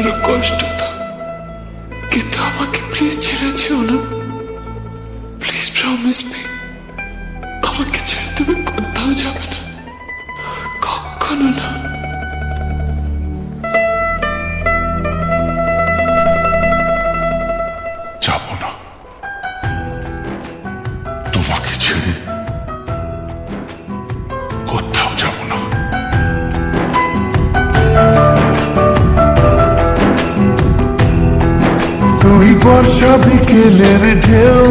আরো কষ্ট দাও, কিন্তু আমাকে প্লিজ ছেড়ে যেও না। প্লিজ প্রমিস মি, আমাকে ছেড়ে তুমি কোথাও যাবে না, কখনো না। যাব না, তোমাকে ছেড়ে কোথাও যাব না। তুই বর্ষা বিকেলের ঢেউ,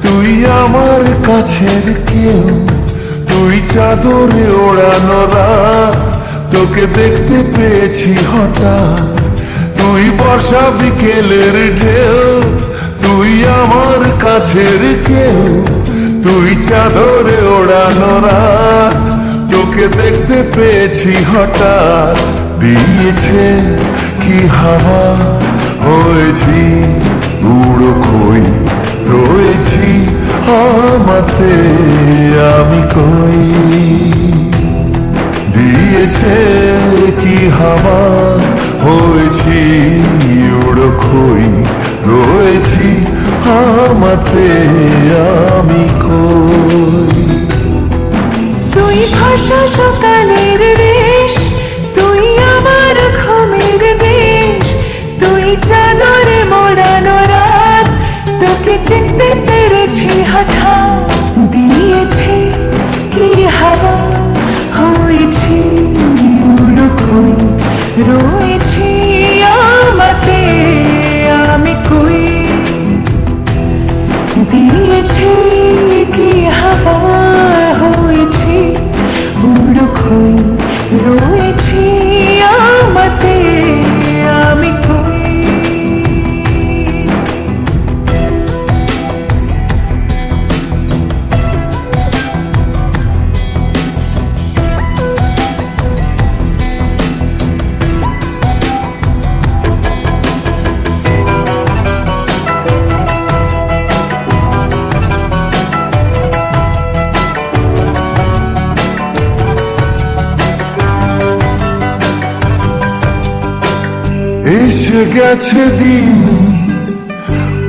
তুই আমার কাছের কেউ, তুই চাদরে ওড়ানো রাত, তোকে দেখতে পেয়েছি হঠাৎ। তুই বর্ষা বিকেলের ঢেউ, তুই আমার কাছের কেউ, তুই চাদরে ওড়ানো রাত, তোকে দেখতে পেয়েছি হঠাৎ। দিয়েছে কি হাওয়া, হয়েছি উড়ো খই, রয়েছি আমাতে আমি কই। দিয়েছে কি হাওয়া, হয়েছি উড়ো খই, রয়েছি আমাতে আমি কই। তুই ভাষা সকালের রেশ, তুই আমার ঘুমের দেশ, তুই চাদরে মোড়ানো রাত, তোকে চিনতে পেরেছি হঠাৎ। দিয়েছে কি হাওয়া, হয়েছি উড়ো খই, রয়েছি আমাতে আমি কই। দিয়েছে কি হাওয়া, হয়েছি উড়ো খই, রয়েছি আমাতে আমি কই। এসে গেছে দিন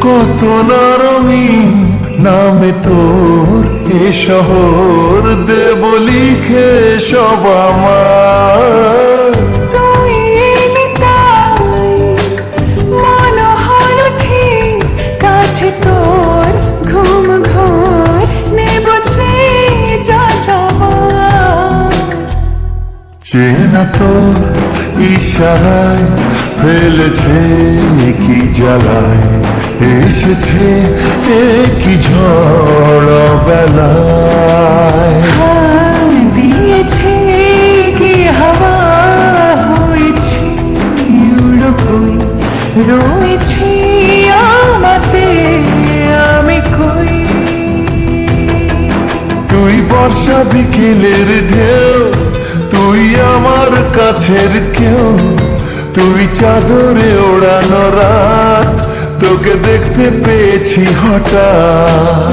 কত না রঙিন, নামে তোর এ শহর দেব লিখে সব আমার। তুই এলি তাই মনে হলো ঠিক, কাছে তোর ঘুম ঘোর নেব যা যাবার। চেনা তোর ইশারায় ফেলেছে কি জ্বালায়, এসেছে কি ঝড় বেলায়। দিয়েছে কি হাওয়া, হয়েছি উড়ো খই, রয়েছি আমাতে আমি কই। তুই বর্ষা বিকেলের ঢেউ, তুই আমার কাছের কেউ, তুই চাদরে ওড়ানো রাত, তোকে দেখতে পেয়েছি হঠাৎ।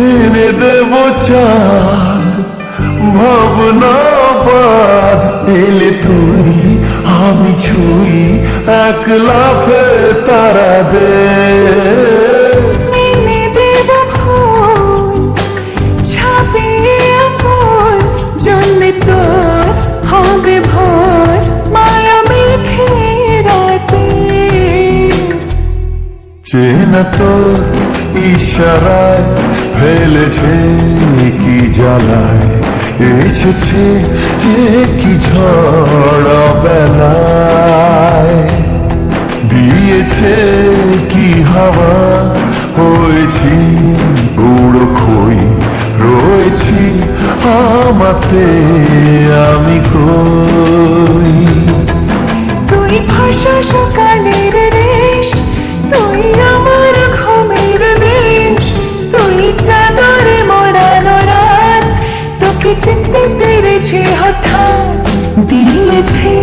এনে দেব চাঁদ ভাবনা বাদ, এলে তুই আমি ছুঁই এক লাফে তারা দে। এনে দেব ফুল ছাপিয়ে আকুল, জন্মে তোর হবে ভোর মায়া মেখে রাতে। চেনা তোর ইশারায় ফেলেছে কি জ্বালায়, এসেছে কি ঝড় বেলায়। দিয়েছে কি হাওয়া, হয়েছি উড়ো খই, রয়েছি আমাতে আমি কই। তুই ভাষা সকালের রেশ, তুই আমার ঘুমের দেশ, তুই চাদরে মোড়ানো রাত, তোকে চিনতে পেরেছি হঠাৎ। দিয়েছে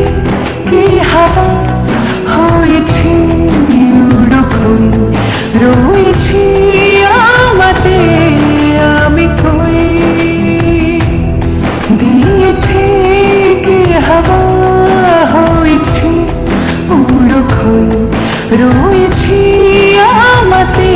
কি হাওয়া, হয়েছি রয়েছি আমাতে